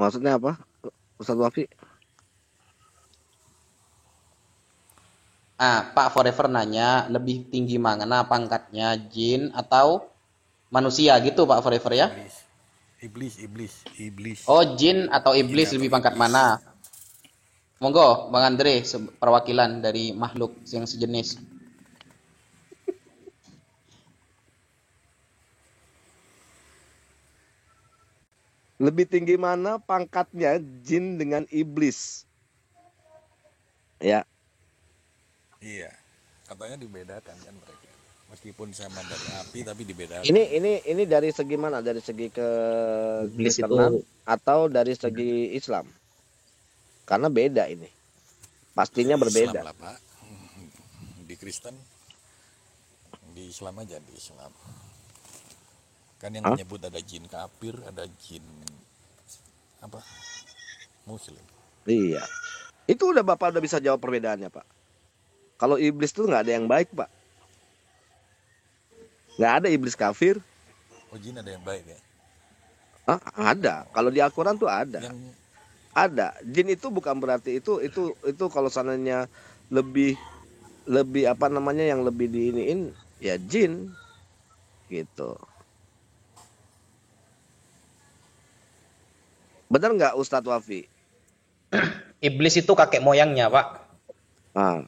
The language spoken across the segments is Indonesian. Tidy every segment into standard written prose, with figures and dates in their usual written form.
Maksudnya apa, Ustadz Wafi? Ah, Pak Forever nanya, lebih tinggi mana pangkatnya, jin atau manusia gitu Pak Forever ya? Iblis. Iblis, iblis, iblis. Oh, jin atau Jin iblis atau lebih pangkat iblis. mana? Monggo, Bang Andre, perwakilan dari makhluk yang sejenis. Lebih tinggi mana pangkatnya jin dengan iblis? Ya, Iya. Katanya dibedakan kan mereka. Meskipun sama dari api tapi ini dibedakan. ini dari segi mana? Dari segi Iblis itu Kristenan atau dari segi Islam? Karena beda ini. Pastinya Islam berbeda. lah Pak. Di Kristen, di Islam aja di Islam. Kan yang Hah? menyebut ada jin kafir, ada jin apa? Muslim. Iya. Itu Bapak udah bisa jawab perbedaannya, Pak. Kalau iblis tuh nggak ada yang baik, Pak. Nggak ada iblis kafir. Oh jin ada yang baik ya. Ah, ada. Kalau di Al-Quran tuh ada. Yang Ada. Jin itu bukan berarti itu kalau sananya lebih lebih apa namanya yang lebih diiniin ya jin gitu. Benar nggak Ustadz Wafi? iblis itu kakek moyangnya, Pak. Ah,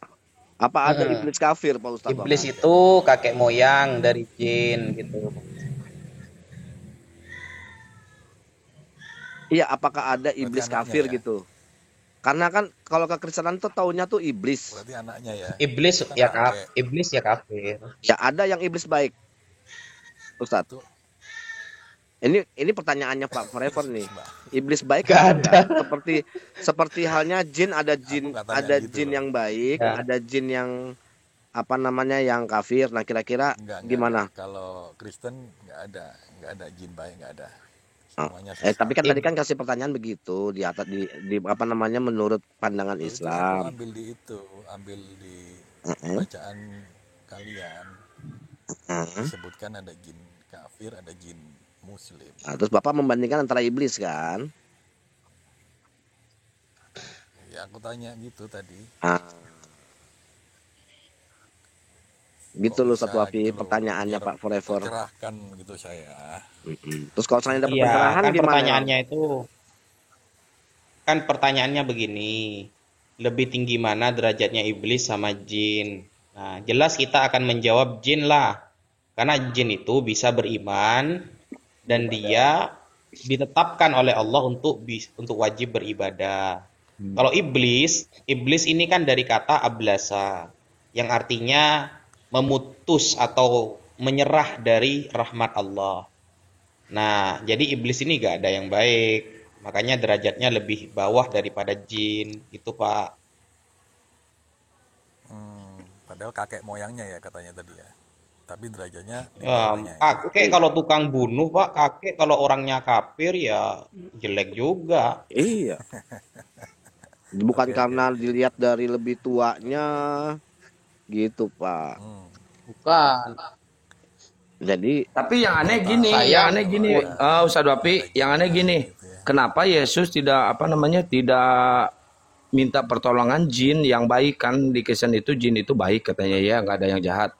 apa ada Mm-mm. iblis kafir, Pak Ustadz Iblis Wafi? itu kakek moyang dari jin gitu. Iya, apakah ada berarti iblis anaknya kafir ya. gitu? Karena kan kalau kekristenan tuh taunya tuh iblis. Berarti anaknya ya. Iblis Itu kan ya kakek. iblis ya kafir. Ya ada yang iblis baik, Ustadz. Itu Ini pertanyaannya Pak Forever nih. Mbak. Iblis baik Gak ada nggak? ada. Seperti seperti halnya jin, Aku nggak tanya ada gitu jin loh. yang baik, Ya. ada jin yang apa namanya yang kafir. Nah kira-kira Enggak. gimana? Kalau Kristen nggak ada jin baik, nggak ada. Oh. Semuanya Tapi sesat. kan tadi Ib- kan kasih pertanyaan begitu di atas di apa namanya menurut pandangan Loh, itu aku Islam. ambil di itu, ambil di Heeh, bacaan kalian. heeh. Disebutkan ada jin kafir, ada jin muslim. Nah, terus Bapak membandingkan antara iblis kan? Ya aku tanya gitu tadi. Nah, gitu Kok loh bisa Ustadz Wafi gitu loh, pertanyaannya biar Pak Forever. tercerahkan gitu saya. Terus kalau saya dapat Iya, pencerahan kan gimana ya? pertanyaannya itu kan pertanyaannya begini. Lebih tinggi mana derajatnya iblis sama jin? Nah, jelas kita akan menjawab jin lah. Karena jin itu bisa beriman dan dia ditetapkan oleh Allah untuk wajib beribadah. Kalau iblis ini kan dari kata ablasa yang artinya memutus atau menyerah dari rahmat Allah. Nah, jadi iblis ini gak ada yang baik. Makanya derajatnya lebih bawah daripada jin, gitu Pak. Padahal kakek moyangnya ya katanya tadi ya. Tapi derajatnya di Ya, bawahnya ya. kakek kalau tukang bunuh Pak, kakek kalau orangnya kafir ya jelek juga. Iya, bukan Oke, oke, karena oke. dilihat dari lebih tuanya gitu Pak. Hmm, Bukan. Jadi Tapi yang Bapak aneh tahu gini, Saya yang ya aneh kalau gini, Ustadz ada Wapi, jin yang aneh baik gini. gitu ya. Kenapa Yesus tidak apa namanya tidak minta pertolongan jin yang baik kan di Kristen itu jin itu baik katanya ya nggak ada yang jahat.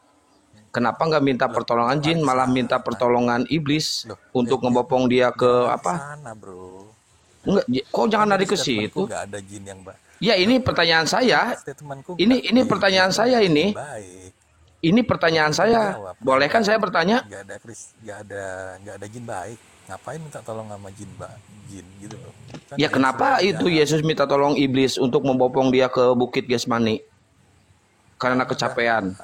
Kenapa nggak minta Loh, pertolongan jangan jin ke malah minta sana. pertolongan iblis Loh, untuk ngebopong dia ke jangan ke apa? sana, Bro. Enggak, kok Kan jangan tadi lari ke statementku situ? nggak ada jin yang baik. Ya Loh, ini pertanyaan kan saya. statementku Ini di pertanyaan Kristen saya nggak ada jin ini. baik. Ini Loh, pertanyaan kan tadi saya. jawab Boleh kan saya bertanya? nggak ada jin baik. Ngapain minta tolong sama jin gitu loh. Kan Ya jin kenapa semuanya itu jahat. Yesus minta tolong iblis untuk membopong dia ke Bukit Gesmani? Karena kecapean.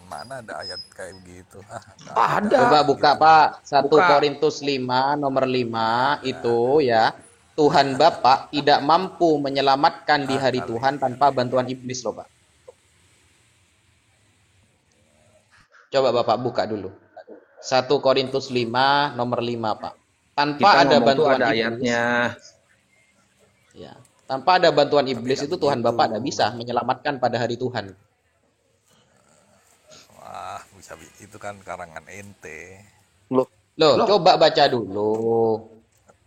Mana ada ayat kayak begitu? Nggak Ah, ada coba ada. kayak buka gitu. Pak, Satu Buka. Korintus 5 nomor 5 Ada. itu ya. Tuhan Bapa tidak mampu menyelamatkan di hari Tuhan Kali tanpa bantuan iblis loh Pak. Coba Bapak buka dulu. 1 Korintus 5 nomor 5 Pak. Tanpa Kita ada ngomong tuh bantuan ada iblis, ayatnya. ya. Tanpa ada bantuan tapi iblis nggak itu Tuhan begitu. Bapa tidak bisa menyelamatkan pada hari Tuhan. Wah, itu kan karangan ente. loh, Loh, Loh, coba baca dulu.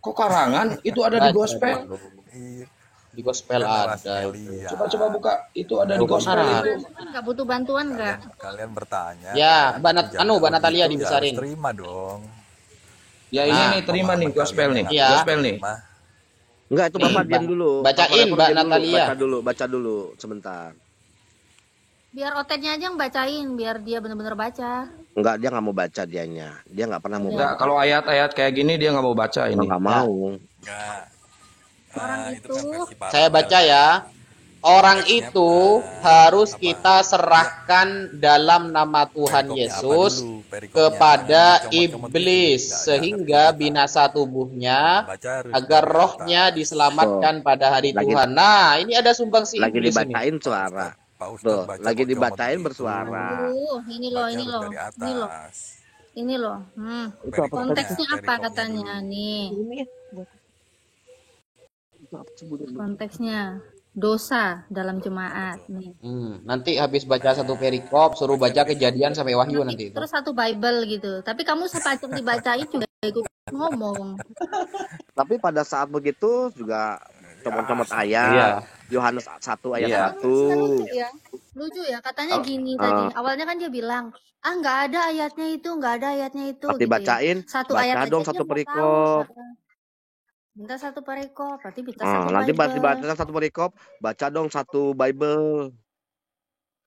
Kok karangan? Itu ada di Baca gospel. dulu. Iya, Di gospel kan narasi ada itu. Elia. Coba buka. Itu ada di Tuh, gospel benar. itu. Nggak butuh bantuan nggak? Kalian bertanya, Ya, kalau Mbak itu jaga Mbak Natalia begitu ya harus dibesarin. terima dong. Ya ini Nah, nih terima nih Pemahaman gospel kalian nih. yang Iya. Gospel nih. terima. Enggak, itu nih, Bapak diam dulu. bacain Bapak Mbak diam dulu, Natalia. baca dulu sebentar. Biar otenya aja yang bacain, biar dia bener-bener baca. Enggak, dia nggak mau baca dianya. Dia nggak pernah mau Enggak, baca. kalau ayat-ayat kayak gini dia nggak mau baca ini. Nggak mau. Enggak. Orang Itu kan versi Saya paralel baca kan. ya. Orang Konteksnya, itu harus kita serahkan dalam nama Tuhan perikopnya apa Yesus dulu? Perikopnya. kepada Jangan dicomot-comot gitu. iblis Nggak ada sehingga pendeta. binasa tubuhnya Baca harus agar dari rohnya atas. diselamatkan pada hari Lagi- Tuhan. Nah, ini ada sumbangsi Lagi iblis ini. dibacain suara. Pak Ustadz Tuh, baca lagi kok comot dibacain gitu. bersuara. Ini loh, Baca ini harus loh, dari ini loh, atas. ini loh. Itu apa? Konteksnya apa Perikopnya katanya dulu. nih? Itu apa sebutnya? Konteksnya dosa dalam jemaat nih. Nanti habis baca satu perikop, suruh baca Kejadian sampai Wahyu nanti itu. Terus satu Bible gitu. Tapi kamu sepacem dibacain juga ikut ngomong. Tapi pada saat begitu juga comot-comot Iya. ayat. Yohanes 1 ayat Iya. 1. Lucu ya. Lucu ya. Katanya gini tadi. Awalnya kan dia bilang, nggak ada ayatnya itu, nggak ada ayatnya itu. Pas gitu ya. dibacain, Satu baca ayat aja dong dia satu nggak perikop. tahu. Minta satu perikop, berarti minta satu Nanti pas Bible. dibaca satu perikop, baca dong satu Bible.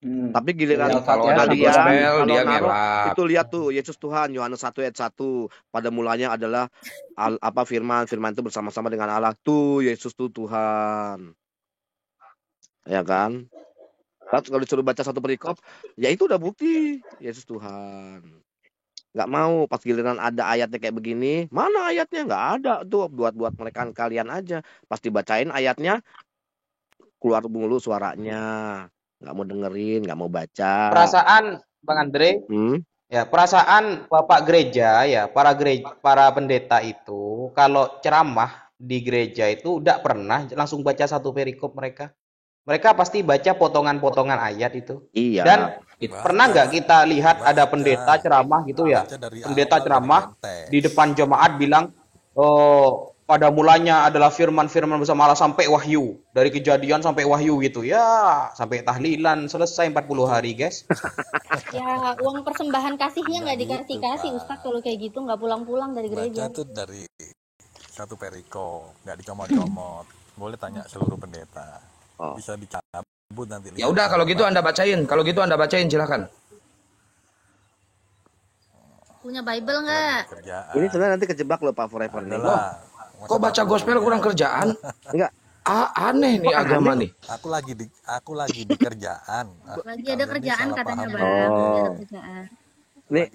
Tapi giliran Ya, kalau ada di kalian gospel kalau dia naruh ngelak. itu lihat tuh Yesus Tuhan Yohanes 1 ayat 1. Pada mulanya adalah firman itu bersama-sama dengan Allah. Tuh Yesus tuh Tuhan. Ya kan? Terus kalau disuruh baca satu perikop, ya itu udah bukti Yesus Tuhan. Nggak mau pas giliran ada ayatnya kayak begini, mana ayatnya? Nggak ada tuh, buat mereka kalian aja. Pas dibacain ayatnya keluar mulu suaranya, nggak mau dengerin, nggak mau baca. Perasaan Bang Andre, ya perasaan Bapak gereja ya, para pendeta itu kalau ceramah di gereja itu tidak pernah langsung baca satu perikop mereka. Mereka pasti baca potongan-potongan ayat itu. Iya. Dan pernah nggak kita lihat ada pendeta ceramah gitu ya? Baca dari Pendeta awal, ceramah dari konteks. di depan jemaat bilang, oh pada mulanya adalah firman-firman bersama Allah sampai Wahyu. Dari Kejadian sampai Wahyu gitu. Ya, sampai tahlilan selesai 40 hari, guys. Ya, uang persembahan kasihnya nggak dikasih-kasih, Ustaz. Kalau kayak gitu nggak pulang-pulang dari gereja. Baca tuh dari satu perikop, nggak dicomot-comot. Boleh tanya seluruh pendeta. Bisa dicabut nanti. Ya udah kalau gitu Anda bacain. Kalau gitu Anda bacain silakan. Punya Bible nggak? Kerjaan. Ini sebenarnya nanti kejebak loh Pak Forever nih. Adalah. Kok baca gospel kurang kerjaan? Enggak. Aneh nih agama nih. Aku lagi di kerjaan. Lagi ada kerjaan katanya, Bang. Oh. Lagi ada kerjaan. Nih,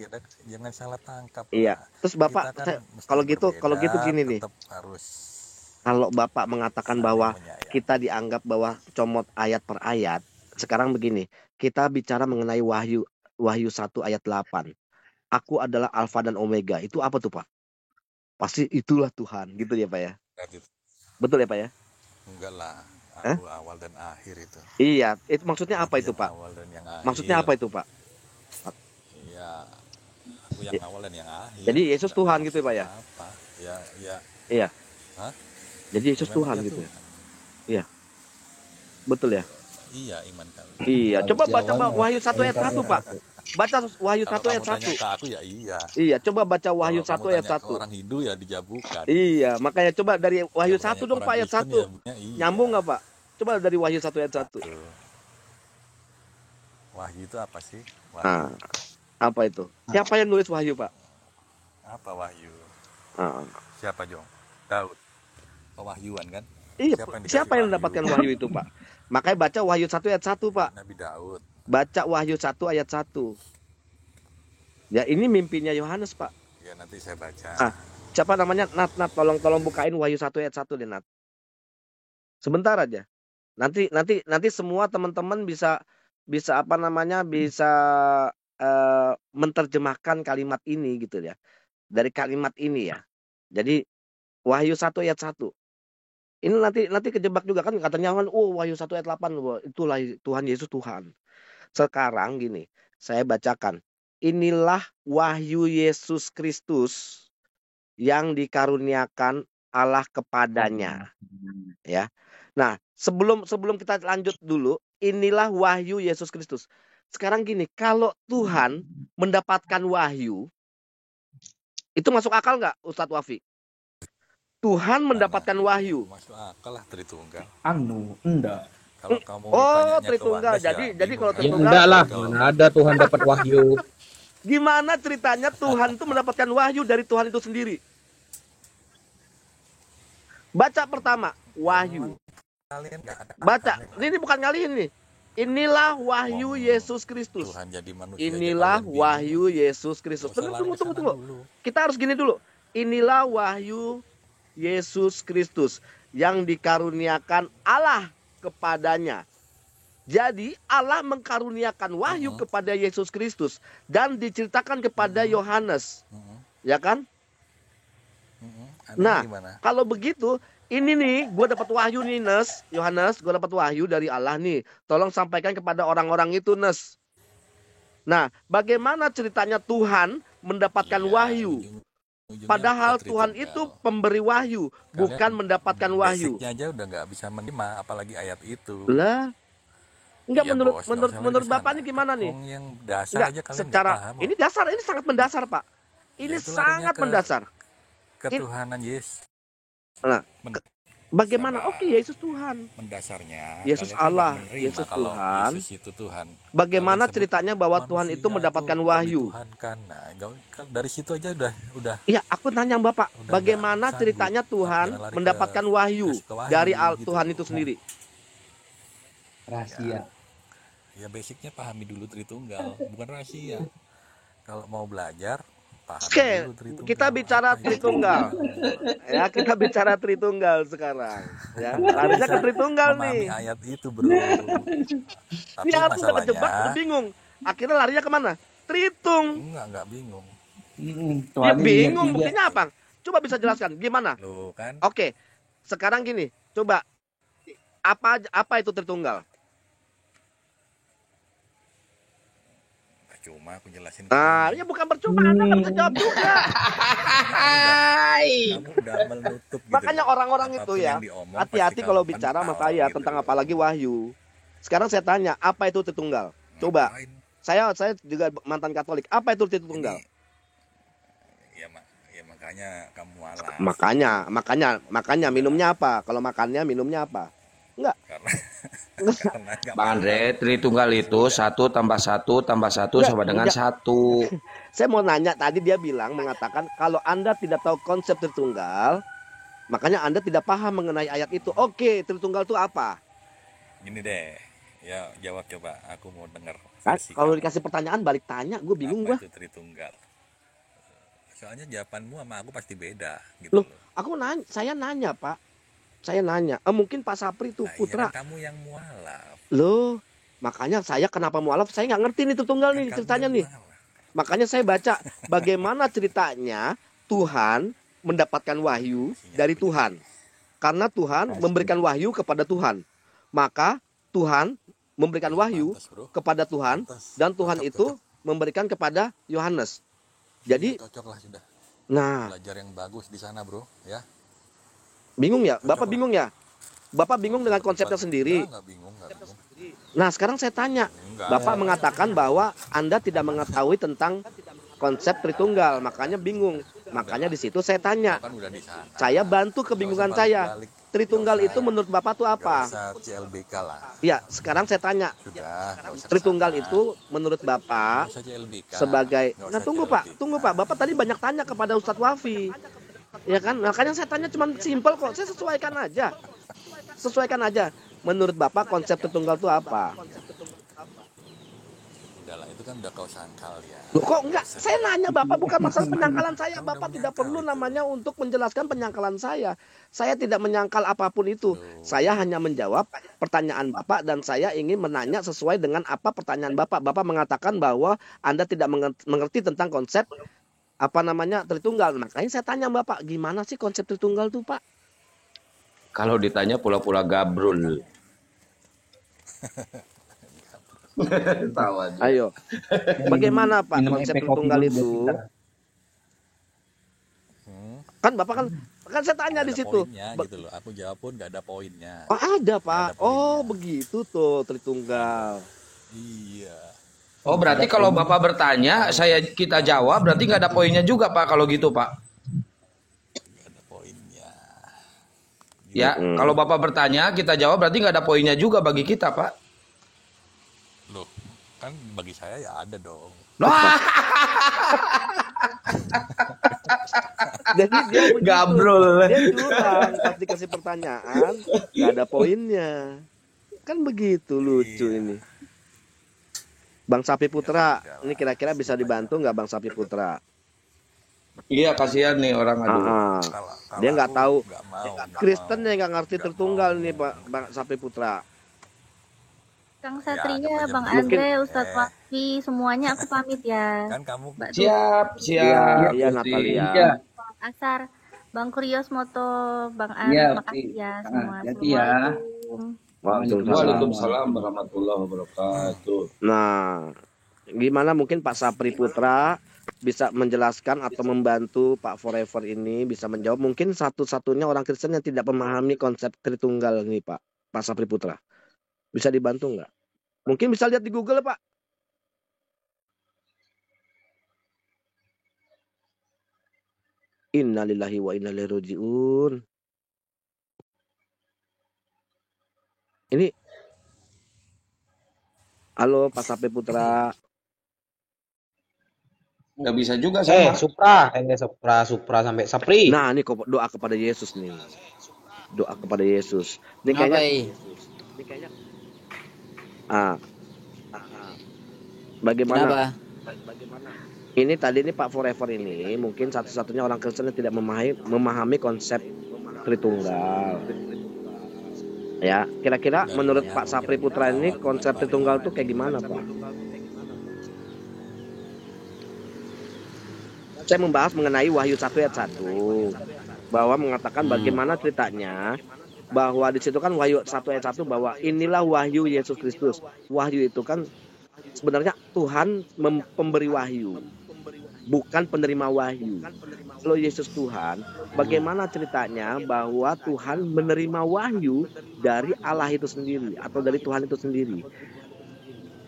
Jangan salah tangkap. iya. Pak. Terus Bapak, Kita kan mesti kalau gitu berbeda, gini nih. tetap harus Kalau Bapak mengatakan bahwa menyayangi. kita dianggap bahwa comot ayat per ayat, sekarang begini, kita bicara mengenai Wahyu 1 ayat 8. Aku adalah Alfa dan Omega. Itu apa tuh Pak? Pasti itulah Tuhan, gitu ya Pak ya? Betul ya Pak ya? Enggak lah, aku awal dan akhir itu. Iya, itu maksudnya apa itu Yang Pak? awal dan yang akhir. Maksudnya apa itu Pak? Iya, aku yang awal dan yang akhir. Jadi Yesus Nggak Tuhan ada gitu ya Pak ya? maksud apa. Ya. Iya. Hah? Jadi Yesus Memang Tuhan dia gitu ya? Tuhan. Iya. Betul ya? Iya, iman kami. Iya, coba baca Wahyu 1 ayat 1 Pak. Baca Wahyu 1 Kalau ayat kamu tanya 1. ke aku ya iya. Iya, coba baca Wahyu Kalau 1 kamu ayat tanya ke 1. orang Hindu ya dijabukan. Iya, makanya coba dari Wahyu Kalau 1 tanya dong ke Pak orang ayat Kristen 1. ya bunyinya iya. Nyambung nggak Pak? Coba dari Wahyu 1 ayat 1. Tuh. Wahyu itu apa sih? Wahyu. Ah, apa itu? Siapa yang nulis Wahyu Pak? Apa wahyu? Ah. Siapa Jong? Daud. Pewahyuan kan? Iya, dikasih siapa yang mendapatkan Wahyu itu Pak? Makanya baca Wahyu 1 ayat 1 Pak. Nabi Daud. Baca Wahyu 1 ayat 1. Ya ini mimpinya Yohanes Pak. Ya nanti saya baca. Siapa namanya? Nat, tolong bukain Wahyu 1 ayat 1 deh Nat. Sebentar aja. Nanti semua teman-teman bisa apa namanya? Bisa menerjemahkan kalimat ini gitu ya. Dari kalimat ini ya. Jadi Wahyu 1 ayat 1. Ini nanti kejebak juga kan katanya kan Wahyu 1 ayat 8 itulah Tuhan Yesus Tuhan. Sekarang gini, saya bacakan. Inilah wahyu Yesus Kristus yang dikaruniakan Allah kepadanya. Ya. Nah, sebelum kita lanjut dulu, inilah wahyu Yesus Kristus. Sekarang gini, kalau Tuhan mendapatkan wahyu, itu masuk akal nggak, Ustadz Wafi? Tuhan mendapatkan wahyu. Masuk akal lah Tritunggal. Enggak. Kalau kamu Tritunggal. Jadi kalau Tritunggal, enggak lah, mana ada Tuhan dapat wahyu. Gimana ceritanya Tuhan itu mendapatkan wahyu dari Tuhan itu sendiri? Baca pertama, wahyu. Baca, ini bukan ngalihin nih. Inilah wahyu Yesus Kristus. Inilah wahyu Yesus Kristus. Tunggu. Kita harus gini dulu. Inilah wahyu Yesus Kristus yang dikaruniakan Allah kepadanya. Jadi Allah mengkaruniakan wahyu kepada Yesus Kristus dan diceritakan kepada Yohanes. Ya kan? Nah, kalau begitu, ini nih, gue dapat wahyu nih, Yohanes, gue dapat wahyu dari Allah nih. Tolong sampaikan kepada orang-orang itu, Nes. Nah, bagaimana ceritanya Tuhan mendapatkan wahyu? Padahal Tuhan itu pemberi wahyu, bukan mendapatkan wahyu. Basicnya aja udah nggak bisa menerima, apalagi ayat itu. Lah, enggak, menurut Bapak ini gimana nih? Yang dasar aja kalian secara paham, ini dasar, ini sangat mendasar, Pak. Ini sangat mendasar. Ketuhanan Yesus. Nah, bagaimana? Oke, Yesus Tuhan. Mendasarnya Yesus Allah, Yesus Tuhan. Yesus itu Tuhan. Bagaimana ceritanya bahwa Tuhan itu mendapatkan wahyu? Tuhan kan. Nah, dari situ aja udah. Iya, aku nanya Bapak, bagaimana ceritanya Tuhan mendapatkan wahyu dari Tuhan itu sendiri? Rahasia. Ya basicnya pahami dulu Tritunggal, bukan rahasia. Kalau mau belajar, Oke, kita bicara Tritunggal. Ya, kita bicara Tritunggal sekarang. Ya, larinya ke Tritunggal nih. Ayat itu, Bro. Tapi ya, aku udah kejebak, udah bingung. Akhirnya larinya kemana? Tritung. Enggak bingung. Ya, bingung, buktinya apa? Coba bisa jelaskan, gimana? Loh, kan? Oke, sekarang gini, coba. Apa itu Tritunggal? Percuma aku jelasin. Ya bukan percuma, Anda nggak bisa jawab juga. Kamu udah menutup gitu. Makanya orang-orang itu ya, hati-hati kalau bicara sama saya gitu, tentang apalagi wahyu. Sekarang saya tanya, apa itu Tritunggal? Coba. Saya juga mantan Katolik. Apa itu Tritunggal? Ya makanya kamu mualaf. Makanya minumnya apa? Kalau makannya minumnya apa? Enggak. Bang Andre, Tritunggal itu 1 tambah 1 tambah 1 sama dengan 1. Saya mau nanya, tadi dia mengatakan kalau Anda tidak tahu konsep Tritunggal, makanya Anda tidak paham mengenai ayat itu. Oke, Tritunggal itu apa? Gini deh, ya jawab coba. Aku mau dengar. Kalau dikasih pertanyaan balik tanya, gue bingung gue. Apa itu Tritunggal? Soalnya jawabanmu sama aku pasti beda. Gitu loh. Saya nanya Pak. Saya nanya, mungkin Pak Sapri itu putra. Kamu yang mualaf. Loh, makanya saya kenapa mualaf? Saya nggak ngerti nih Tritunggal nih ceritanya nih. Makanya saya baca bagaimana ceritanya Tuhan mendapatkan wahyu dari Tuhan. Karena Tuhan memberikan wahyu kepada Tuhan. Maka Tuhan memberikan wahyu kepada Tuhan dan Tuhan itu memberikan kepada Yohanes. Jadi cocoklah sudah. Nah, belajar yang bagus di sana, Bro, ya. Bingung ya? Bapak bingung ya? Bapak bingung dengan konsepnya sendiri. Enggak bingung. Nah, sekarang saya tanya. Bapak mengatakan bahwa Anda tidak mengetahui tentang konsep Tritunggal, makanya bingung. Makanya di situ saya tanya. Saya bantu kebingungan saya. Tritunggal itu menurut Bapak itu apa? Ya, sekarang saya tanya. Tritunggal itu menurut Bapak sebagai... Nah, tunggu Pak. Bapak tadi banyak tanya kepada Ustadz Wafi. Ya kan, makanya saya tanya cuma simpel kok. Saya sesuaikan aja. Menurut Bapak konsep Tritunggal itu apa? Udahlah, itu kan udah kau sangkal ya. Loh, kok enggak? Saya nanya Bapak, bukan masalah penyangkalan saya. Bapak tidak perlu namanya untuk menjelaskan penyangkalan saya. Saya tidak menyangkal apapun itu. Saya hanya menjawab pertanyaan Bapak dan saya ingin menanya sesuai dengan apa pertanyaan Bapak. Bapak mengatakan bahwa Anda tidak mengerti tentang konsep Tritunggal. Makanya saya tanya Bapak, gimana sih konsep Tritunggal tuh, Pak? Kalau ditanya pula-pula gabrul. Tahu aja. Ayo. Bagaimana Pak konsep Tritunggal itu? Kan Bapak kan Kan saya tanya di situ. Poinnya gitu loh. Aku jawab pun nggak ada poinnya. Oh, ada, Pak. Ada poinnya. Oh, begitu tuh Tritunggal. Iya. Oh, berarti kalau Bapak bertanya, kita jawab, berarti nggak ada poinnya juga, Pak, kalau gitu, Pak. Nggak ada poinnya. Ya, kalau Bapak bertanya, kita jawab, berarti nggak ada poinnya juga bagi kita, Pak. Loh, kan bagi saya ya ada dong. Jadi dia begitu. Gabrol. Dia curang pas dikasih pertanyaan, nggak ada poinnya. Kan begitu lucu ini. Bang Sapi Putra, ini kira-kira bisa dibantu nggak Bang Sapi Putra? Iya, kasihan nih orang aduh. Dia nggak tahu. Nggak mau. Kristen yang nggak ngerti Tritunggal nih Pak Bang Sapi Putra. Kang Satria, Bang Andre, Ustadz Wafi, semuanya aku pamit ya. Kan kamu Mbak Siap. Iya Natalia. Bang Asar, Bang Krios Moto, Bang Andre, makasih ya semua. Assalamualaikum. Waalaikumsalam warahmatullahi wabarakatuh. Nah, gimana mungkin Pak Sapri Putra bisa menjelaskan atau membantu Pak Forever ini bisa menjawab mungkin satu-satunya orang Kristen yang tidak memahami konsep Tritunggal ini Pak Sapri Putra. Bisa dibantu nggak? Mungkin bisa lihat di Google Pak. Innalillahi wa inna ilaihi raji'un. Ini halo Pak Sapri Putra. Nggak bisa juga sama. Supra sampai Sapri. Nah, ini doa kepada Yesus nih. Doa kepada Yesus. Ini kayaknya bagaimana? Ini tadi ini Pak Forever ini mungkin satu-satunya orang Kristen yang tidak memahami konsep Tritunggal. Ya, kira-kira menurut Pak Sapri Putra ini konsep Tritunggal itu kayak gimana, Pak? Saya membahas mengenai Wahyu 1 ayat 1 bahwa mengatakan bagaimana ceritanya bahwa di situ kan Wahyu 1 ayat 1 bahwa inilah wahyu Yesus Kristus. Wahyu itu kan sebenarnya Tuhan pemberi wahyu, bukan penerima wahyu. Kalau Yesus Tuhan, bagaimana ceritanya bahwa Tuhan menerima wahyu dari Allah itu sendiri atau dari Tuhan itu sendiri?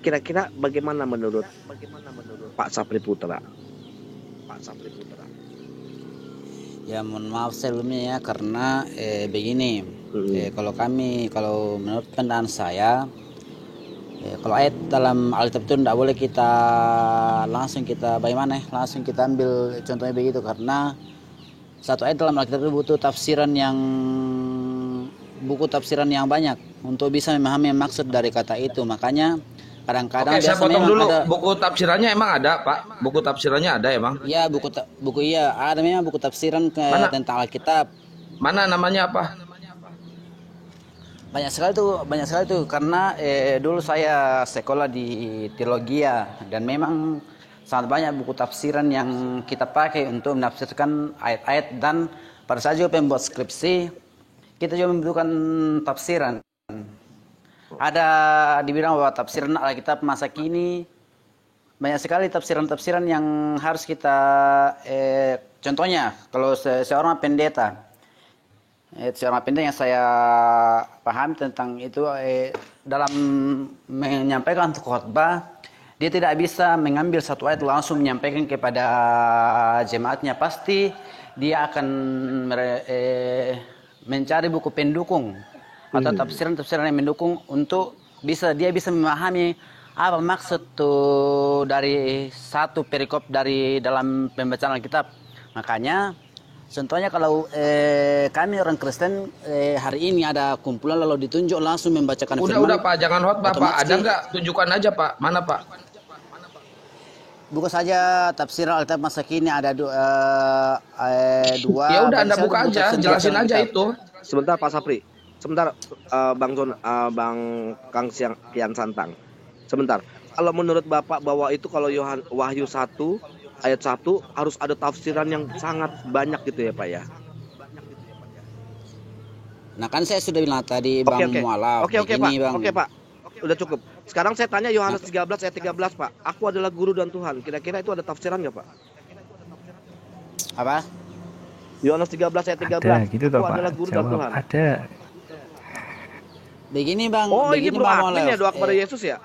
Kira-kira bagaimana menurut Pak Sapri Putra? Ya mohon maaf sebelumnya ya karena begini, kalau menurut pandangan saya, kalau ayat dalam Alkitab itu tidak boleh kita langsung ambil contohnya begitu, karena satu ayat dalam Alkitab itu butuh buku tafsiran yang banyak untuk bisa memahami maksud dari kata itu. Makanya kadang-kadang saya potong dulu. Buku tafsirannya emang ada, Pak? Buku tafsirannya ada emang? Iya, ada memang buku tafsiran tentang Alkitab. Mana namanya apa? Banyak sekali tuh karena dulu saya sekolah di teologi dan memang sangat banyak buku tafsiran yang kita pakai untuk menafsirkan ayat-ayat, dan pada saat juga pembuat skripsi kita juga membutuhkan tafsiran. Ada dibilang bahwa tafsiran Alkitab masa kini banyak sekali tafsiran-tafsiran yang harus kita contohnya kalau seorang pendeta yang saya paham tentang itu dalam menyampaikan khotbah, dia tidak bisa mengambil satu ayat langsung menyampaikan kepada jemaatnya. Pasti dia akan mencari buku pendukung atau tafsiran-tafsiran yang mendukung untuk dia bisa memahami apa maksud tuh dari satu perikop dari dalam pembacaan Alkitab. Makanya contohnya kalau kami orang Kristen hari ini ada kumpulan lalu ditunjuk langsung membacakan firman. Udah Pak, jangan khotbah Pak. Ada nggak? Tunjukkan aja Pak. Mana Pak? Buka saja tafsiran Alkitab masa kini ada dua. Ya udah Anda buka aja, jelasin aja itu. Sebentar Pak Sapri. Sebentar Bang Kang Kian Santang. Sebentar. Kalau menurut Bapak bahwa itu kalau Wahyu 1 ayat 1 harus ada tafsiran yang sangat banyak gitu ya Pak ya. Nah kan saya sudah bilang tadi Bang Mualaf. Oke Pak. Oke Pak. Udah cukup. Sekarang saya tanya Yohanes 13 ayat 13 Pak. Aku adalah guru dan Tuhan. Kira-kira itu ada tafsiran nggak Pak? Apa? Yohanes 13 ayat 13. Ada gitu toh, Aku Pak. adalah guru dan Jawab. Tuhan. Ada. Begini Bang, Oh, ini begini bro Bang admin ya, Molef. doa kepada Yesus ya?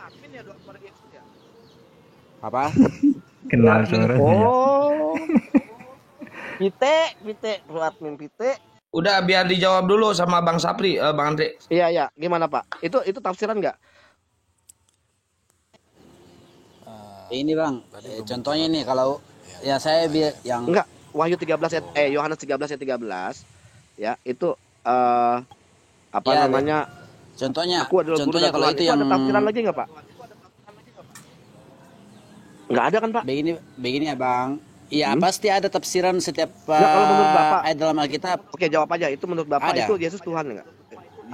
Apa? Kenal suaranya ya. Oh. Pite, bro admin Pite. Udah biar dijawab dulu sama Bang Sapri, Bang Andre. Iya, gimana Pak? Itu tafsiran nggak? Ini Bang, contohnya nih kalau ya saya yang Enggak, Wahyu 13 ayat Yohanes 13 ayat 13 ya, itu apa Ya, namanya? contohnya Aku adalah guru dan kalau Tuhan. itu Itu yang ada tafsiran lagi nggak Pak? Nggak ada kan Pak? begini ya Bang. Iya, pasti ada tafsiran setiap Nggak, kalau menurut Bapak. ayat dalam Alkitab. Oke, jawab aja. Itu menurut Bapak Ada. itu Yesus Tuhan nggak?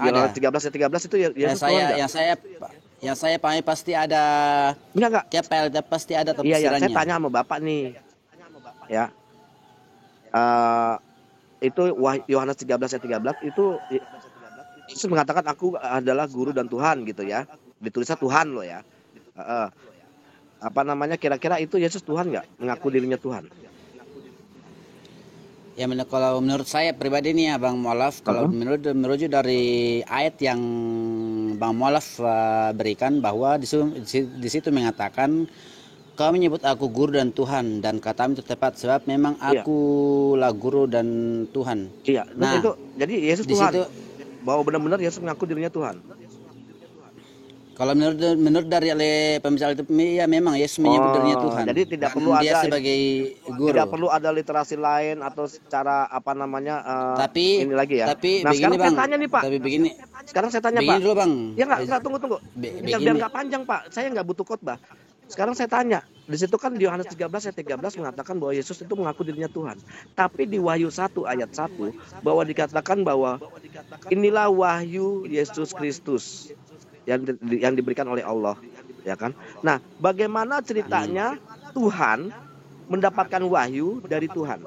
Ada. Yohanes 13 ayat 13 itu Yesus Tuhan nggak? Yang saya pahami pasti ada Enggak. tiap ayat pasti ada Iya, tafsirannya. saya tanya sama Bapak nih. Ya. Itu Yohanes 13 ayat 13 itu Yesus mengatakan aku adalah guru dan Tuhan gitu ya. Ditulisnya Tuhan loh ya. Apa namanya, kira-kira itu Yesus Tuhan nggak? Mengaku dirinya Tuhan. Ya kalau menurut saya pribadi nih ya Bang Molaf, kalau merujuk dari ayat yang Bang Molaf berikan bahwa di situ mengatakan kau menyebut aku guru dan Tuhan, dan katamu itu tepat sebab memang aku lah guru dan Tuhan. Iya. Nah, itu jadi Yesus di Tuhan. situ Bahwa benar-benar Yesus mengaku dirinya Tuhan. kalau menurut dari pembicara itu ya memang Yesus menyebut dirinya Tuhan. Jadi tidak Dan perlu dia ada sebagai guru. Tidak perlu ada literasi lain atau secara apa namanya Tapi ini lagi ya. Tapi Nah, begini sekarang Bang. saya tanya nih Pak. Tapi begini. Sekarang saya tanya Begini Pak. dulu Bang. Ya enggak, tunggu. Biar begini. nggak panjang Pak. Saya nggak butuh khotbah. Sekarang saya tanya. Di situ kan di Yohanes 13 ayat 13 mengatakan bahwa Yesus itu mengaku dirinya Tuhan. Tapi di Wahyu 1 ayat 1 bahwa dikatakan bahwa inilah wahyu Yesus Kristus yang diberikan oleh Allah, ya kan? Nah, bagaimana ceritanya Tuhan mendapatkan wahyu dari Tuhan?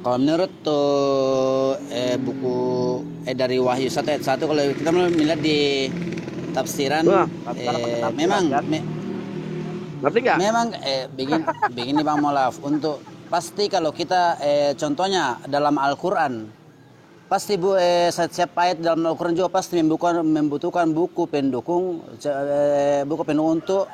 Kalau menurut buku dari Wahyu 1 ayat 1, kalau kita melihat di tafsiran memang Ngerti nggak? memang begini Bang Molaf, untuk pasti kalau kita contohnya dalam Al-Qur'an pasti setiap ayat dalam Al-Qur'an juga pasti membutuhkan buku pendukung untuk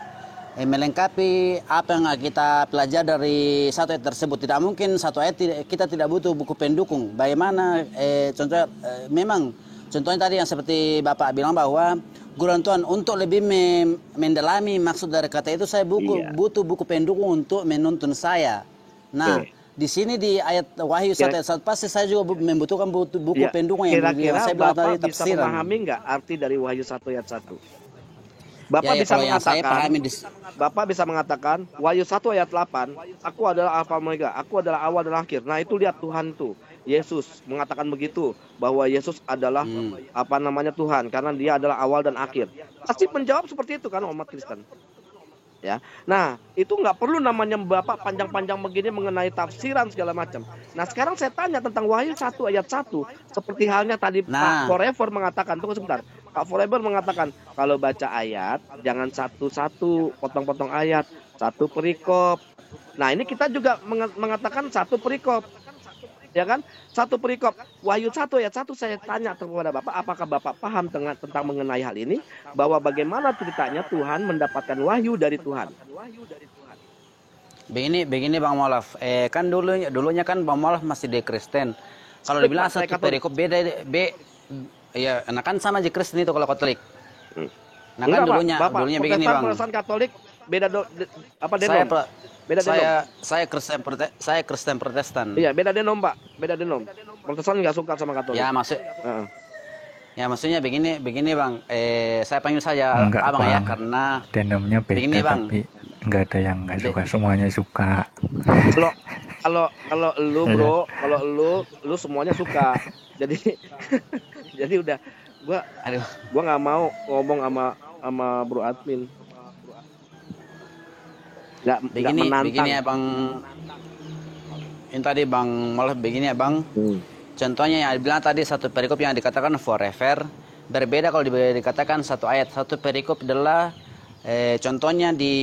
melengkapi apa yang kita pelajari dari satu ayat tersebut. Tidak mungkin satu ayat kita tidak butuh buku pendukung. Bagaimana contohnya memang contohnya tadi yang seperti Bapak bilang bahwa guru dan Tuhan, untuk lebih mendalami maksud dari kata itu saya butuh buku pendukung untuk menuntun saya. Nah, di sini di ayat Wahyu 1 ayat 1 pasti saya juga membutuhkan buku pendukung yang saya bilang tadi Bapak bisa tafsiran. memahami nggak arti dari Wahyu 1 ayat 1? Bapak bisa mengatakan Wahyu 1 ayat 8, aku adalah Alfa Omega, aku adalah awal dan akhir. Nah, itu lihat Tuhan tuh. Yesus mengatakan begitu, bahwa Yesus adalah Tuhan karena dia adalah awal dan akhir. Pasti menjawab seperti itu kan umat Kristen. Ya. Nah, itu nggak perlu namanya Bapak panjang-panjang begini mengenai tafsiran segala macam. Nah, sekarang saya tanya tentang Wahyu 1 ayat 1, seperti halnya tadi Pak Forever mengatakan, tunggu sebentar. Pak Forever mengatakan, kalau baca ayat jangan satu-satu, potong-potong ayat, satu perikop. Nah, ini kita juga mengatakan satu perikop. Ya kan? Satu perikop. Wahyu 1 ayat 1 saya tanya kepada Bapak, apakah Bapak paham tentang mengenai hal ini, bahwa bagaimana ceritanya Tuhan mendapatkan wahyu dari Tuhan? Begini Bang Molaf, kan dulunya kan Bang Molaf masih di Kristen. Kalau dibilang satu perikop beda ya, nah kan sama aja Kristen itu kalau Katolik. Nah kan dulunya begini Bang. Protestan Katolik beda denom. Saya Kristen Protestan. Iya, beda denom, Pak. Beda denom. Protestan nggak suka sama Katolik. Ya maksudnya begini Bang. Saya panggil saja Abang ya, karena denomnya beda begini, Bang. tapi nggak ada yang nggak suka, semuanya suka. Kalau lu bro, kalau lu semuanya suka. Jadi udah gua nggak mau ngomong sama Bro Admin. Begini ya Bang. Ini tadi Bang malah begini ya Bang. Contohnya yang dibilang tadi satu perikop yang dikatakan forever, berbeda kalau dikatakan satu ayat. Satu perikop adalah Contohnya di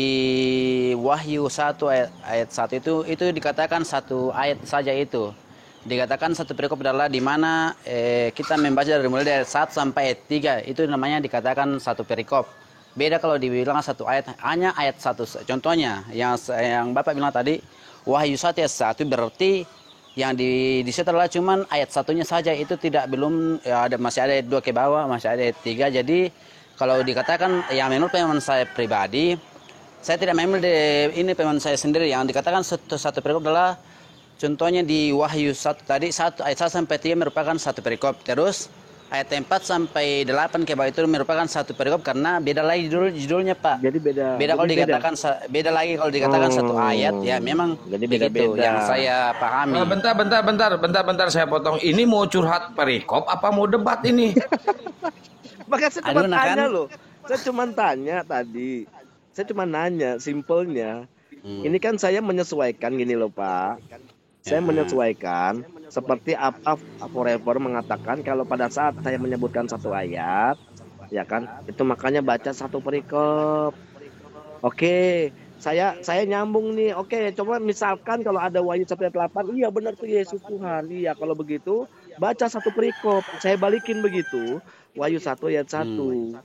Wahyu 1 ayat 1 itu dikatakan satu ayat saja itu. Dikatakan satu perikop adalah di mana kita membaca dari mulai dari ayat 1 sampai ayat 3. Itu namanya dikatakan satu perikop. Beda kalau dibilang satu ayat, hanya ayat 1. Contohnya yang Bapak bilang tadi, Wahyu 1 ayat 1 berarti yang di situ adalah cuman ayat satunya saja, itu belum masih ada ayat 2 ke bawah, masih ada ayat 3. Jadi kalau dikatakan yang menurut pemahaman saya pribadi, saya tidak mengambil ini pemahaman saya sendiri. Yang dikatakan satu perikop adalah contohnya di Wahyu 1 tadi, ayat 1 sampai 3 merupakan satu perikop. Terus ayat 4 sampai 8 ke bawah itu merupakan satu perikop karena beda lagi judulnya, Pak. Jadi beda. Kalau dikatakan beda lagi kalau dikatakan satu ayat, ya memang jadi begitu yang saya pahami. Bentar saya potong. Ini mau curhat perikop apa mau debat ini? Makanya saya cuma tanya loh. Saya cuma tanya tadi. Saya cuma nanya, simpelnya. Ini kan saya menyesuaikan gini loh, Pak. Saya menyesuaikan seperti apa Forever mengatakan kalau pada saat saya menyebutkan satu ayat, ya kan, itu makanya baca satu perikop. Oke, saya nyambung nih. Oke, coba misalkan kalau ada Wahyu 1 ayat 8, iya benar tuh Yesus Tuhan. Iya, kalau begitu baca satu perikop. Saya balikin begitu. Wahyu 1 ayat 1.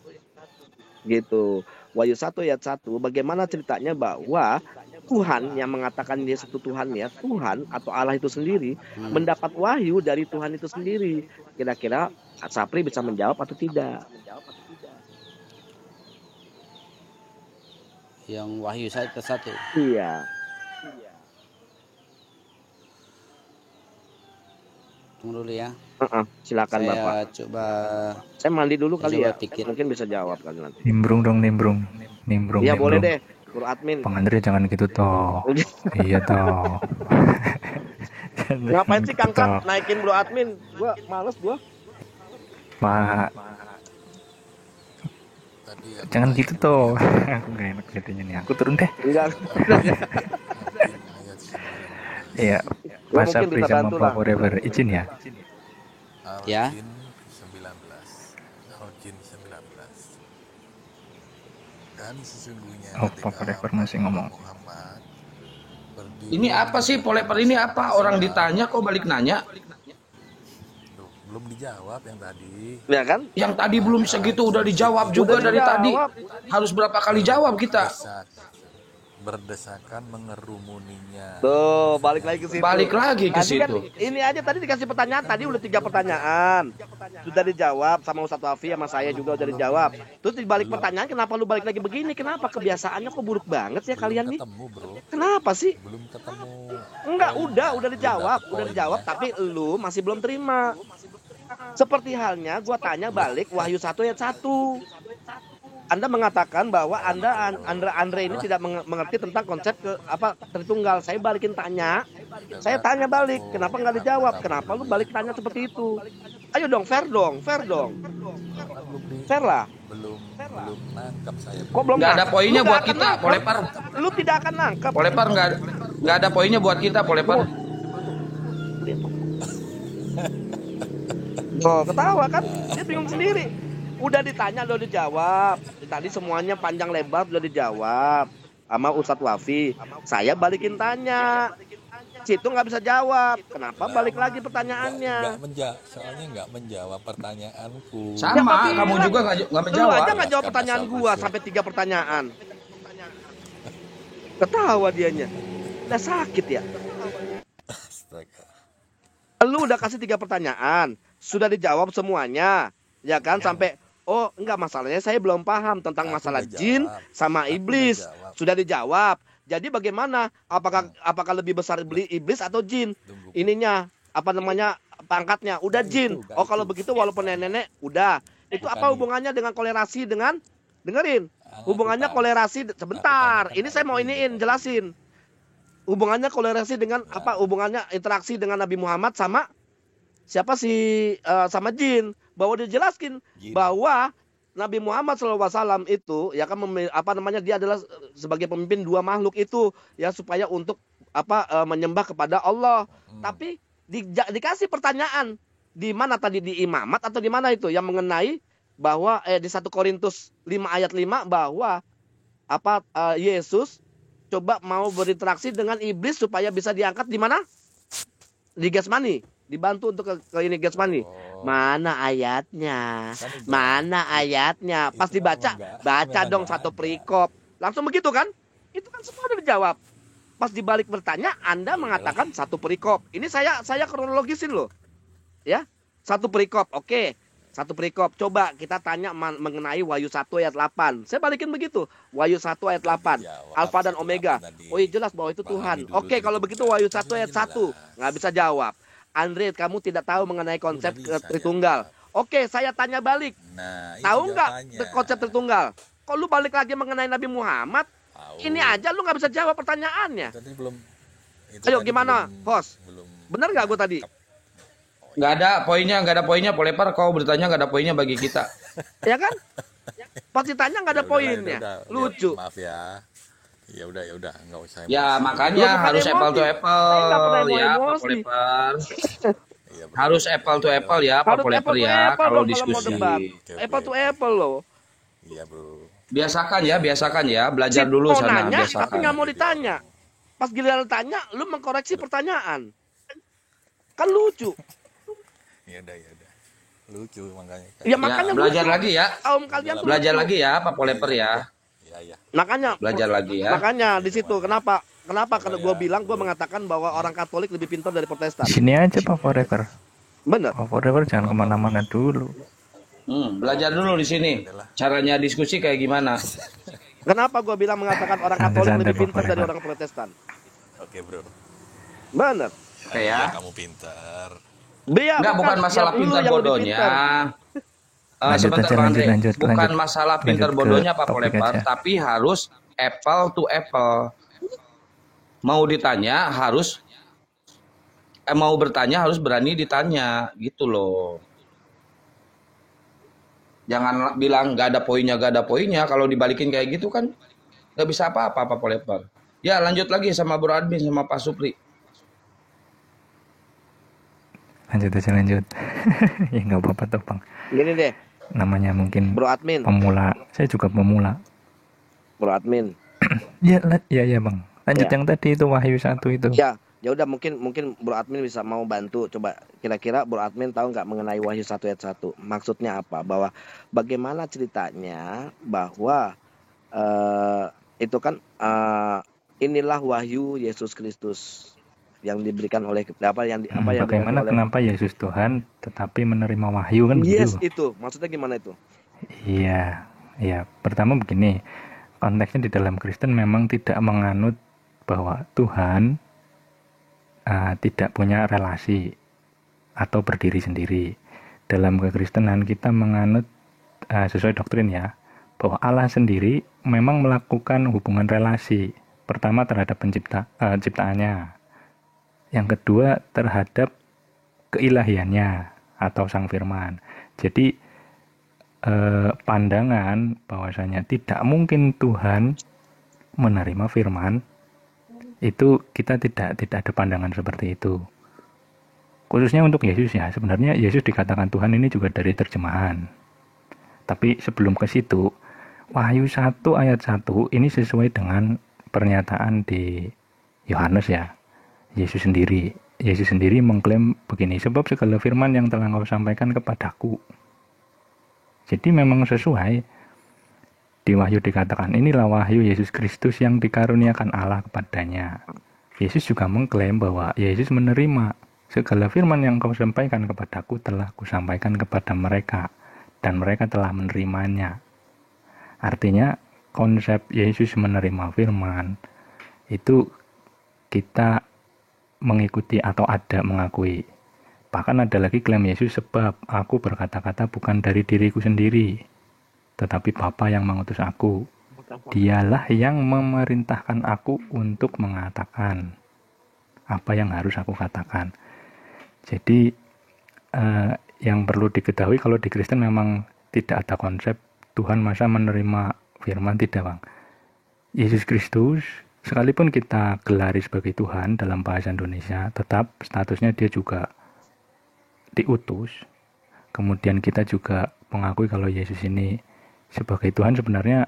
Gitu. Wahyu 1 ayat 1, bagaimana ceritanya bahwa Tuhan yang mengatakan Yesus itu Tuhan, ya, Tuhan atau Allah itu sendiri mendapat wahyu dari Tuhan itu sendiri. Kira-kira Sapri bisa menjawab atau tidak? Yang Wahyu 1. Iya. Tunggu dulu ya. Silakan saya Bapak. Coba. Saya mandi dulu kali ya. Pikir. Mungkin bisa jawab kali nanti. Nimbrung. Iya boleh deh. Bro Admin. Bang Andre jangan gitu toh. Iya toh. Ngapain sih Kang Kang naikin Bro Admin? Gua males gua. Jangan gitu toh. Aku gak enak jadinya nih. Aku turun deh. Enggak. Iya. Mas Sapri sama Pak Forever izin ya. Ya. Al-Jin 19. Dan sesungguhnya Pak Forever masih ngomong. Ini apa sih Forever ini apa? Orang ditanya kok balik nanya? Belum dijawab yang tadi. Ya kan? Yang tadi belum segitu udah dijawab juga dari tadi. Harus berapa kali jawab kita? Berdesakan mengerumuninya. Tuh, balik lagi ke situ. Balik lagi ke situ. Kan, ini aja tadi dikasih pertanyaan, tadi udah 3 pertanyaan. Sudah dijawab sama Ustadz Wafi sama saya juga udah dijawab. Terus dibalik pertanyaan, kenapa lu balik lagi begini? Kenapa kebiasaannya kok buruk banget sih kalian nih? Bro. Kenapa sih? Belum ketemu. Enggak, udah dijawab, tapi lu masih belum terima. Seperti halnya gua tanya balik Wahyu 1 ayat 1. Anda mengatakan bahwa Andre ini tidak mengerti tentang konsep Tritunggal. Saya balikin tanya. Saya tanya balik, kenapa nggak dijawab? Kenapa lu balik tanya seperti itu? Ayo dong, fair dong. Fair lah. Belum nangkap saya. Kok belum? Nggak ada poinnya buat kita, Polepar. Lu tidak akan nangkap. Polepar nggak ada poinnya buat kita, Polepar. Oh, ketawa kan? Dia bingung sendiri. Udah ditanya, udah dijawab. Tadi semuanya panjang lebar udah dijawab sama Ustadz Wafi. Saya balikin tanya. Situ nggak bisa jawab. Kenapa balik lagi pertanyaannya? Soalnya nggak menjawab pertanyaanku. Sama, kamu juga nggak menjawab. Lu aja nggak jawab pertanyaan gua sampai 3 pertanyaan. Ketawa dianya. Udah sakit ya. Lu udah kasih 3 pertanyaan, sudah dijawab semuanya, ya kan? Sampai enggak, masalahnya saya belum paham tentang masalah jin sama iblis. Sudah dijawab. Jadi bagaimana? Apakah lebih besar iblis atau jin? Ininya pangkatnya udah jin. Oh, kalau begitu walaupun nenek udah. Itu apa hubungannya dengan kolerasi dengan dengerin? Hubungannya kolerasi sebentar. Ini saya mau jelasin. Hubungannya kolerasi dengan apa? Hubungannya interaksi dengan Nabi Muhammad sama siapa sih? Sama jin. Bahwa dia jelaskan bahwa Nabi Muhammad SAW itu ya kan dia adalah sebagai pemimpin 2 makhluk itu ya, supaya untuk menyembah kepada Allah. Tapi dikasih pertanyaan di mana tadi, di imamat atau di mana itu yang mengenai bahwa di 1 Korintus 5 ayat 5 bahwa Yesus coba mau berinteraksi dengan iblis supaya bisa diangkat di mana? Di Getsemani, dibantu untuk ke ini Getsemani. Mana ayatnya? Mana ayatnya? Pas dibaca, baca dong satu perikop. Langsung begitu kan? Itu kan semua udah dijawab. Pas dibalik bertanya, Anda mengatakan satu perikop. Ini saya kronologisin loh. Ya, satu perikop. Oke. Satu perikop. Coba kita tanya mengenai Wahyu 1 ayat 8. Saya balikin begitu. Wahyu 1 ayat 8. Alfa dan Omega. Oh iya jelas bahwa itu Tuhan. Oke, kalau begitu Wahyu 1 ayat 1. Nggak bisa jawab. Andre, kamu tidak tahu mengenai konsep Tritunggal. Oke, saya tanya balik. Tahu nggak konsep Tritunggal? Kok lu balik lagi mengenai Nabi Muhammad? Ini aja lu nggak bisa jawab pertanyaannya. Ayo gimana, host? Benar nggak gue tadi? Nggak ada poinnya, Polepar. Kau bertanya nggak ada poinnya bagi kita. Ya kan? Pasti tanya nggak ada poinnya. Lucu. Maaf ya. Ya udah, nggak usah. Ya makanya harus apple to apple ya, Pak Polepar. Harus apple to apple ya, Pak Polepar ya, kalau diskusi. Apple to apple loh. Iya bro. Biasakan ya, belajar dulu sana. Nanya, biasakan. tapi nggak mau ditanya. Pas giliran tanya, lu mengkoreksi pertanyaan. Kan lucu. Ya udah. Lucu makanya. Ya makanya belajar lucu. lagi ya. Kaum kalian belajar lagi ya, Pak Polepar ya. Iya. Makanya belajar lagi ya. Makanya di situ kenapa kalau gue bilang, gue mengatakan bahwa orang Katolik lebih pintar dari Protestan. Sini aja Pak Forever. Bener. Pak Forever jangan kemana-mana dulu. Belajar dulu di sini. Caranya diskusi kayak gimana? Kenapa gue bilang mengatakan orang Katolik lebih pintar dari orang Protestan? Oke bro. Bener. Ya. Kamu pintar. Enggak, bukan masalah pintar bodohnya. Sebentar lanjut. Bukan masalah pintar bodohnya Pak Polepar, tapi harus apple to apple. Mau ditanya harus mau bertanya harus berani ditanya, gitu loh. Jangan bilang nggak ada poinnya. Kalau dibalikin kayak gitu kan nggak bisa apa-apa Pak Polepar. Ya lanjut lagi sama Bro Admin sama Pak Supri. Lanjut. Ya nggak apa-apa tuh Bang. Gini deh. Namanya mungkin Bro Admin. Pemula. Saya juga pemula. Bro Admin. Ya Bang. Lanjut yang tadi itu Wahyu 1 itu. Ya udah mungkin Bro Admin bisa mau bantu. Coba kira-kira Bro Admin tahu nggak mengenai Wahyu 1 ayat 1? Maksudnya apa? Bahwa bagaimana ceritanya bahwa itu kan inilah wahyu Yesus Kristus yang diberikan oleh bagaimana kenapa Yesus Tuhan tetapi menerima wahyu kan begitu? Yes, itu. Maksudnya gimana itu? Iya. Pertama begini, konteksnya di dalam Kristen memang tidak menganut bahwa Tuhan tidak punya relasi atau berdiri sendiri. Dalam kekristenan kita menganut sesuai doktrin ya, bahwa Allah sendiri memang melakukan hubungan relasi. Pertama terhadap ciptaannya. Yang kedua terhadap keilahiannya atau Sang Firman. Jadi pandangan bahwasanya tidak mungkin Tuhan menerima firman itu kita tidak ada pandangan seperti itu. Khususnya untuk Yesus ya, sebenarnya Yesus dikatakan Tuhan ini juga dari terjemahan. Tapi sebelum ke situ, Wahyu 1 ayat 1 ini sesuai dengan pernyataan di Yohanes ya. Yesus sendiri mengklaim begini, sebab segala firman yang telah Engkau sampaikan kepadaku. Jadi memang sesuai. Di Wahyu dikatakan inilah wahyu Yesus Kristus yang dikaruniakan Allah kepadanya. Yesus juga mengklaim bahwa Yesus menerima segala firman yang Kau sampaikan kepadaku telah Kusampaikan kepada mereka dan mereka telah menerimanya. Artinya konsep Yesus menerima firman itu kita mengikuti atau ada mengakui. Bahkan ada lagi klaim Yesus, sebab aku berkata-kata bukan dari diriku sendiri, tetapi Bapa yang mengutus aku. Dialah yang memerintahkan aku untuk mengatakan apa yang harus aku katakan. Jadi yang perlu diketahui kalau di Kristen memang tidak ada konsep Tuhan masa menerima firman, tidak Bang. Yesus Kristus sekalipun kita gelari sebagai Tuhan dalam bahasa Indonesia, tetap statusnya dia juga diutus. Kemudian kita juga mengakui kalau Yesus ini sebagai Tuhan sebenarnya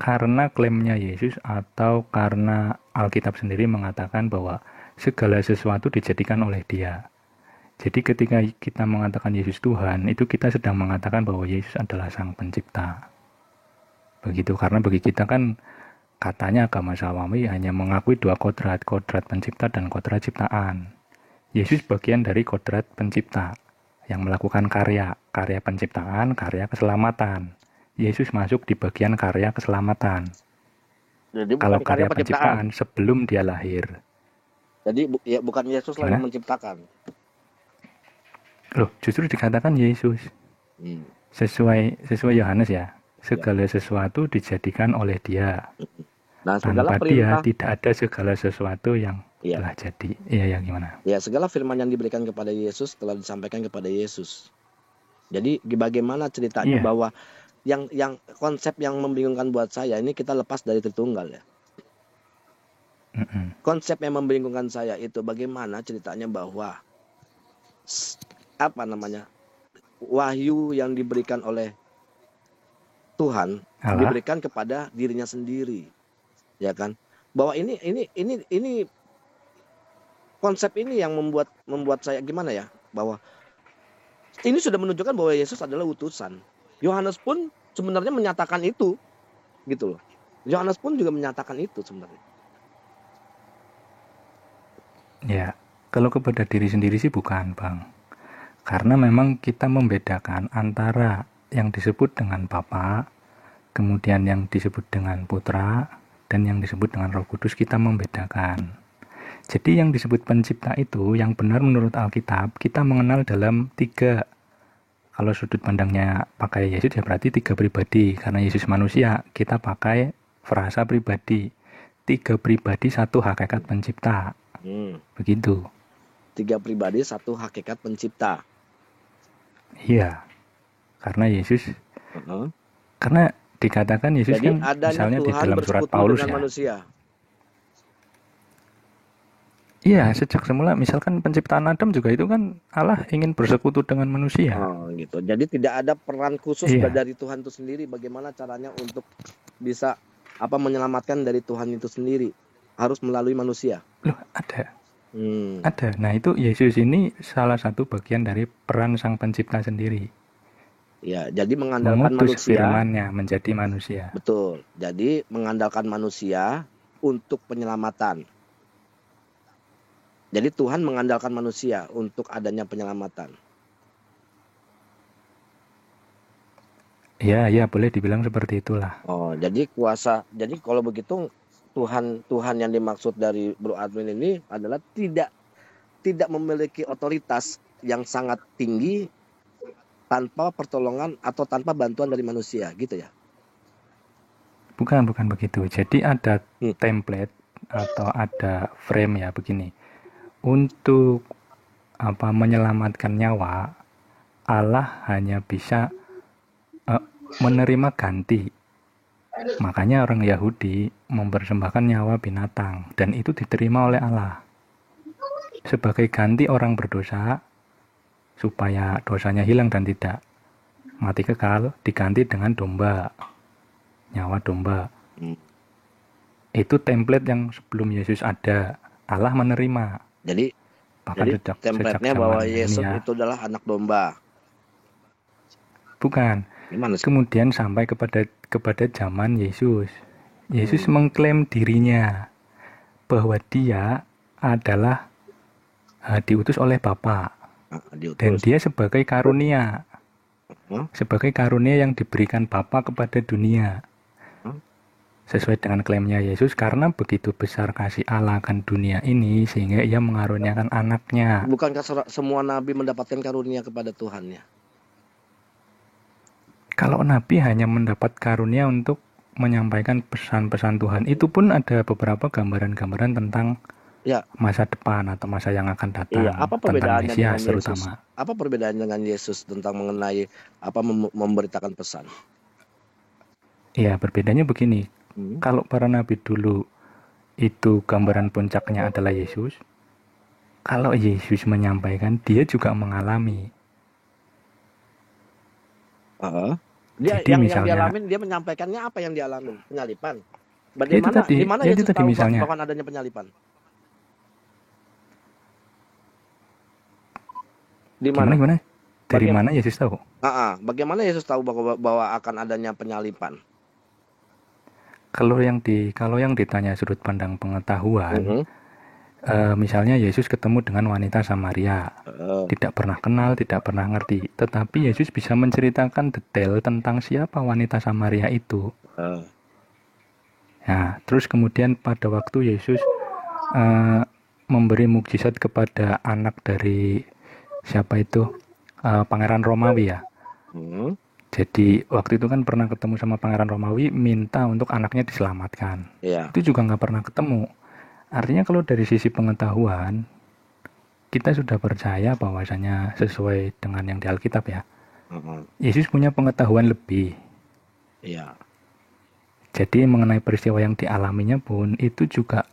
karena klaimnya Yesus atau karena Alkitab sendiri mengatakan bahwa segala sesuatu dijadikan oleh Dia. Jadi ketika kita mengatakan Yesus Tuhan, itu kita sedang mengatakan bahwa Yesus adalah Sang Pencipta. Begitu, karena bagi kita kan katanya agama Samawi hanya mengakui dua kodrat pencipta dan kodrat ciptaan. Yesus bagian dari kodrat pencipta yang melakukan karya penciptaan, karya keselamatan. Yesus masuk di bagian karya keselamatan. Jadi Kalau bukan karya karya penciptaan sebelum dia lahir. Jadi bukan Yesus lah yang menciptakan. Loh, justru dikatakan Yesus. Sesuai Yohanes ya. Segala sesuatu dijadikan oleh Dia. Nah, tanpa Dia tidak ada segala sesuatu yang telah jadi. Iya, gimana? Ya, segala firman yang diberikan kepada Yesus telah disampaikan kepada Yesus. Jadi bagaimana ceritanya bahwa yang konsep yang membingungkan buat saya ini kita lepas dari Tritunggal ya. Konsep yang membingungkan saya itu bagaimana ceritanya bahwa wahyu yang diberikan oleh Tuhan diberikan kepada dirinya sendiri, ya kan? Bahwa ini konsep ini yang membuat saya gimana ya, bahwa ini sudah menunjukkan bahwa Yesus adalah utusan. Yohanes pun sebenarnya menyatakan itu, gitu loh. Yohanes pun juga menyatakan itu sebenarnya. Ya, kalau kepada diri sendiri sih bukan, Bang. Karena memang kita membedakan antara yang disebut dengan Bapa, kemudian yang disebut dengan Putra, dan yang disebut dengan Roh Kudus, kita membedakan. Jadi yang disebut pencipta itu, yang benar menurut Alkitab, kita mengenal dalam 3. Kalau sudut pandangnya pakai Yesus ya berarti 3 pribadi. Karena Yesus manusia, kita pakai frasa pribadi. 3 pribadi, 1 hakikat pencipta. Begitu. 3 pribadi, 1 hakikat pencipta. Iya, karena Yesus, karena dikatakan Yesus jadi kan misalnya Tuhan di dalam surat Paulus ya. Manusia. Iya, sejak semula misalkan penciptaan Adam juga itu kan Allah ingin bersekutu dengan manusia. Oh, gitu. Jadi tidak ada peran khusus dari Tuhan itu sendiri. Bagaimana caranya untuk bisa menyelamatkan dari Tuhan itu sendiri? Harus melalui manusia. Loh, ada. Ada. Nah, itu Yesus ini salah satu bagian dari peran Sang Pencipta sendiri. Ya, jadi mengandalkan mengutus manusia. firman-Nya menjadi manusia. Betul. Jadi mengandalkan manusia untuk penyelamatan. Jadi Tuhan mengandalkan manusia untuk adanya penyelamatan. Ya, boleh dibilang seperti itulah. Oh, jadi jadi kalau begitu Tuhan yang dimaksud dari Bro Admin ini adalah tidak memiliki otoritas yang sangat tinggi tanpa pertolongan atau tanpa bantuan dari manusia, gitu ya? Bukan begitu. Jadi ada template atau ada frame ya begini. Untuk menyelamatkan nyawa, Allah hanya bisa menerima ganti. Makanya orang Yahudi mempersembahkan nyawa binatang dan itu diterima oleh Allah. Sebagai ganti orang berdosa supaya dosanya hilang dan tidak mati kekal, diganti dengan domba. Nyawa domba. Itu template yang sebelum Yesus ada, Allah menerima. Jadi template-nya bahwa Yesus itu adalah anak domba. Bukan. Kemudian sampai kepada zaman Yesus. Yesus mengklaim dirinya bahwa dia adalah diutus oleh Bapa. Dan dia sebagai karunia. Sebagai karunia yang diberikan Bapa kepada dunia. Sesuai dengan klaimnya Yesus, karena begitu besar kasih Allah akan dunia ini sehingga ia mengaruniakan anaknya. Bukankah semua nabi mendapatkan karunia kepada Tuhan ya? Kalau nabi hanya mendapat karunia untuk menyampaikan pesan-pesan Tuhan, itu pun ada beberapa gambaran-gambaran tentang masa depan atau masa yang akan datang. Apa perbedaannya dengan Yesus? Terutama. Apa perbedaan dengan Yesus tentang mengenai memberitakan pesan? Iya, berbedanya begini. Kalau para nabi dulu itu gambaran puncaknya adalah Yesus. Kalau Yesus menyampaikan, dia juga mengalami. Dia Jadi yang misalnya, dialamin, dia menyampaikannya apa yang dialamin? Penyalipan. ya itu tadi, Di mana ya itu Yesus tadi tahu misalnya. bahwa adanya penyalipan? Di mana? Gimana? Dari mana Yesus tahu? Bagaimana Yesus tahu bahwa akan adanya penyalipan? Kalau yang ditanya sudut pandang pengetahuan, misalnya Yesus ketemu dengan wanita Samaria, tidak pernah kenal, tidak pernah ngerti, tetapi Yesus bisa menceritakan detail tentang siapa wanita Samaria itu. Nah, terus kemudian pada waktu Yesus memberi mukjizat kepada anak dari siapa itu, Pangeran Romawi ya. Jadi waktu itu kan pernah ketemu sama Pangeran Romawi, minta untuk anaknya diselamatkan. Itu juga nggak pernah ketemu. Artinya kalau dari sisi pengetahuan, kita sudah percaya bahwasanya sesuai dengan yang di Alkitab ya, Yesus punya pengetahuan lebih. Jadi mengenai peristiwa yang dialaminya pun, itu juga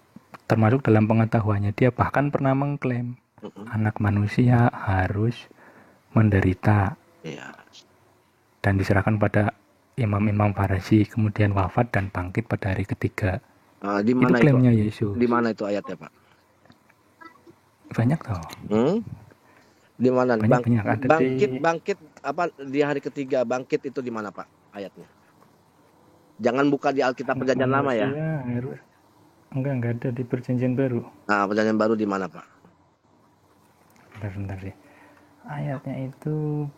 termasuk dalam pengetahuannya. Dia bahkan pernah mengklaim, anak manusia harus menderita. Dan diserahkan pada imam-imam Farisi, kemudian wafat dan bangkit pada hari ketiga. Di mana itu klaimnya Yesus. Di mana itu ayatnya, Pak? Banyak toh. Di mana? Banyak. Bangkit apa di hari ketiga? Bangkit itu di mana, Pak? Ayatnya. Jangan buka di Alkitab Perjanjian Lama ya. Enggak ada di Perjanjian Baru. Perjanjian Baru di mana, Pak? Bentar sih. Ayatnya itu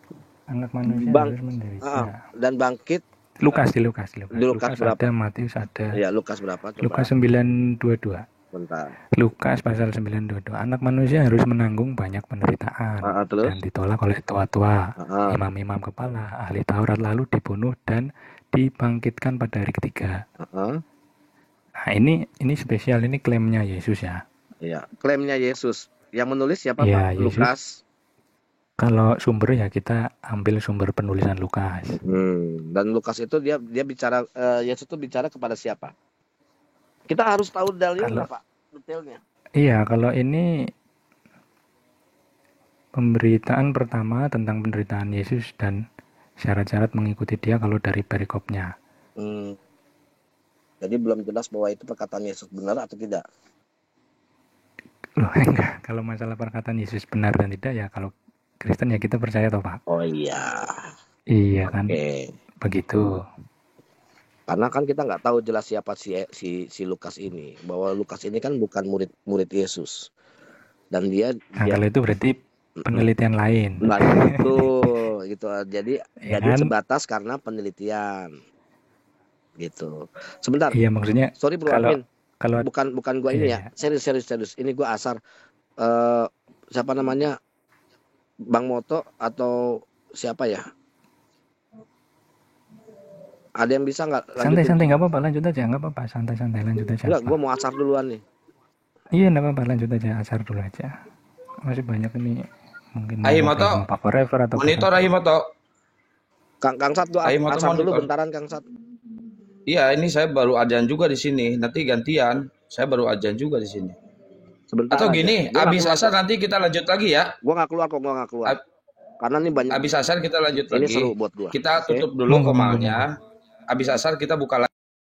anak manusia harus menderita. Dan bangkit. Lukas berapa? Ada, Matius ada. Ya, Lukas berapa? Coba. Lukas 9:22. Bentar. Lukas pasal 9:22. Anak manusia harus menanggung banyak penderitaan dan ditolak oleh tua-tua, imam-imam kepala, ahli Taurat, lalu dibunuh dan dibangkitkan pada hari ketiga. Nah, ini spesial, ini klaimnya Yesus ya. Iya, klaimnya Yesus. Yang menulis siapa, ya, Pak? Lukas. Kalau sumber ya kita ambil sumber penulisan Lukas. Dan Lukas itu dia bicara, Yesus itu bicara kepada siapa? Kita harus tahu dalilnya, Pak, detailnya. Iya, kalau ini pemberitaan pertama tentang penderitaan Yesus dan syarat-syarat mengikuti dia kalau dari perikopnya. Jadi belum jelas bahwa itu perkataan Yesus benar atau tidak. Loh, enggak. Kalau masalah perkataan Yesus benar dan tidak ya kalau Kristen ya kita percaya toh, Pak. Oh iya. Iya kan. Begitu. Karena kan kita nggak tahu jelas siapa si Lukas ini. Bahwa Lukas ini kan bukan murid Yesus. Dan dia kalau itu berarti penelitian lain. Nah, gitu. Jadi sebatas karena penelitian. Gitu. Sebentar. Iya, maksudnya sorry Bro Amin. Kalau bukan gua ini ya. Serius. Ini gua asar. Siapa namanya? Bang Moto atau siapa ya? Ada yang bisa nggak? Santai nggak apa-apa, lanjut aja, nggak apa-apa, santai lanjut aja. Enggak, gue mau asar duluan nih. Iya, nggak apa-apa, lanjut aja, asar dulu aja. Masih banyak ini mungkin. Ahimoto. Pak Forever atau monitor Ahimoto. Kang Sat, gua asar dulu bentaran Kang Sat. Iya, ini saya baru ajan juga di sini. Nanti gantian, saya baru ajan juga di sini. Sebentar atau aja. Gini, habis asar nanti kita lanjut lagi ya. Gua nggak keluar. Karena ini banyak. Habis asar kita lanjut ini lagi. seru buat gua. Kita tutup dulu komalnya. Habis asar kita buka lagi.